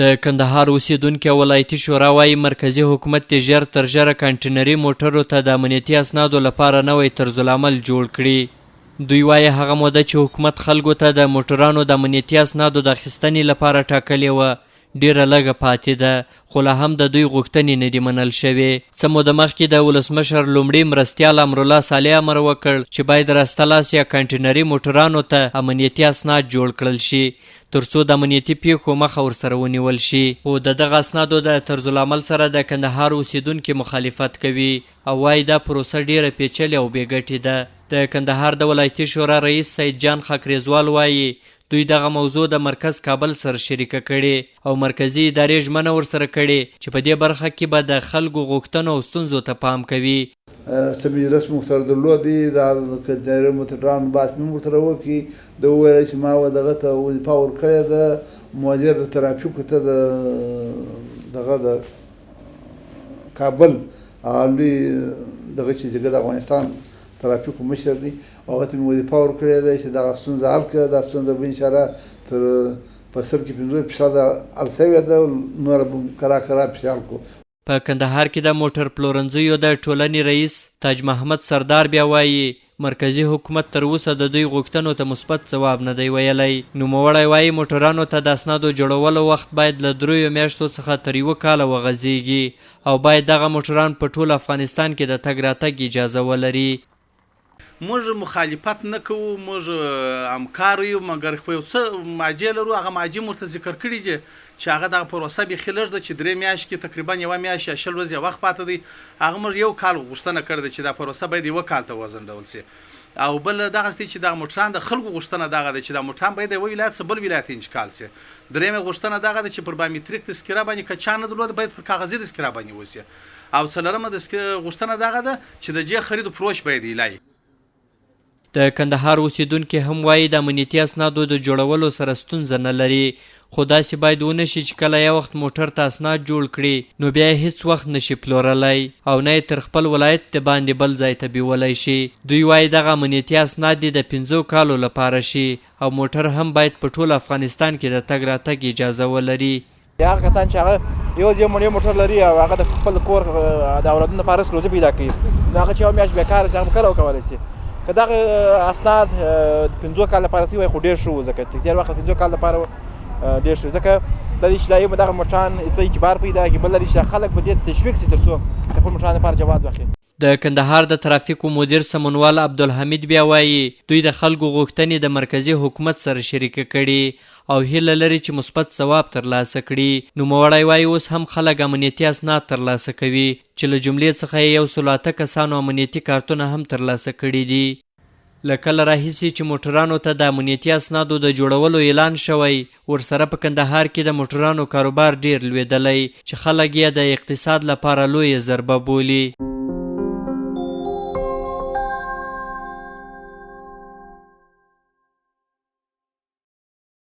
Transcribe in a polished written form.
د کندهار اوسیدونکي ولایتي شورا وایي مرکزي حکومت د ژر تر ژره کانټینري موټرو ته د امنیتي اسنادو لپاره نوی طرزالعمل جوړ کړي. دوی وایي هغه موده چې حکومت خلکو ته د موټرانو د امنیتي اسنادو د اخیستنې لپاره ټاکلې وه ډیره لږه پاتې ده، خو لا هم د دوی غوښتنې نه دي منل شوې. څه موده مخکې د ولسمشر لومړي مرستیال امرالله صالح امر وکړ چې باید راسته لاس یا کانټینري موټرانو ته امنیتي اسناد جوړ کړل شي ترڅو د امنیتي پیښو مخه ورسره ونیول شي. خو د دغه اسنادو د طرزالعمل سره د کندهار اوسیدونکي مخالفت کوي او وایي دا پروسه ډیره پیچلې او بېګټې ده. د کندهار د ولایتي شورا رئیس سید جان خکریزوال وایي دوی دغه موضوع د مرکز کابل سره شریکه کړي او مرکزي ادارې ژمنه ورسره کړې چې په دې برخه کې به د خلکو غوښتنو او ستونزو ته پام کوي. سبي رسم سره درلودي د کډېر موټرانو بات مې ورته وکړي د وویل چې ما دغه ته وظیفه ورکړې ده مدیر د ترافیکو ته دغه د کابل لوی دغه چې د افغانستان ترافیکو مشر دی هغه ته مې وظیفه ورکړې ده چې دغه ستونزه حل کړه. دا ستونزه به انشاءالله تر په سل کې 50% حل شوې ده، نوره به کرا فشار کو. په کندهار کې د موټر پلورنځیو د ټولنې رئیس تاج محمد سردار بیا وایي مرکزي حکومت تر اوسه د دوی غوښتنو ته مثبت ځواب نه دی ویلی. نوموړی وایي موټرانو ته د اسنادو جوړولو وخت باید له 3 میاشتو څخه تر 1 کاله وغځېږي او باید دغه موټران په ټول افغانستان کې د تګ راتګ اجازه ولري. موږ مخالفت نه کوو، موږ همکار یو، مګر خو یو څه ماجې لرو. هغه ماجې ورته ذکر کړي دي چې هغه دغه پروسه بیخي لږ ده چې 3 میاشتې کې تقریبا 1 میاشت یا 20 ورځې وخت پاته دی. هغه موږ 1 کال غوښتنه کړې ده چې دا پروسه باید 1 کال ته وځنډول شي. او بل دغسې چې دغه موټران د خلکو غوښتنه دغه ده چې دا موټران باید یوه ولایت څخه بل ولایت انتقال شي. درېیمه غوښتنه دغه ده چې پر بایومتریک تذکره باندې که چا نه درلوده باید پر کاغذي تذکره باندې وشي. او څلورمه غوښتنه دغه ده چې د جې خرید و فروش باید اعلان. د کندهار اوسیدونکي هم وایي د امنیتي اسنادو د جوړولو سره ستونزه نه لري، خو داسې باید ونه شي چې کله یو وخت موټر ته اسناد جوړ کړي نو بیا یې هیڅ وخت نشي پلورلی او نه یې تر خپل ولایت د باندې بل ځای ته بیولی شي. دوی وایي دغه امنیتي اسناد دې د 5 کالو لپاره شي او موټر هم باید په ټول افغانستان کې د تګ راتګ اجازه ولري. هغه کسان چې هغه یو موټر لري او هغه د خپل کور د اولادونو لپاره روزي پیدا کوي نو هغه چې یو میاشت بیکاره چې هغه کله وکولی شي. که دغه اسناد د 5 کال لپاره شوی خو ډېر ښه و، ځکه ډېر وخت 5 کال لپاره ډېر ښه، ځکه د دې چې به دغه موټران څه اعتبار پیدا کړي، بل دا چې خلک په دې تشویق شي تر څو د خپل موټرانو لپاره جواز واخلي. د کندهار د ترافیکو مدیر سمونوال عبدالحمید بیا وایي دوی د خلکو غوښتنې د مرکزي حکومت سره شریکه کړي او هیله لري چې مثبت ځواب ترلاسه کړي. نوموړی وایي اوس هم خلک امنیتي اسناد ترلاسه کوي چې له جملې څخه یې 108 کسانو امنیتي کارتونه هم ترلاسه کړي دي. له کله راهیسې چې موټرانو ته د امنیتي اسنادو د جوړولو اعلان شوی ورسره په کندهار کې د موټرانو کاروبار ډیر لویدلی چې خلک یې د اقتصاد لپاره لویه ضربه بولي.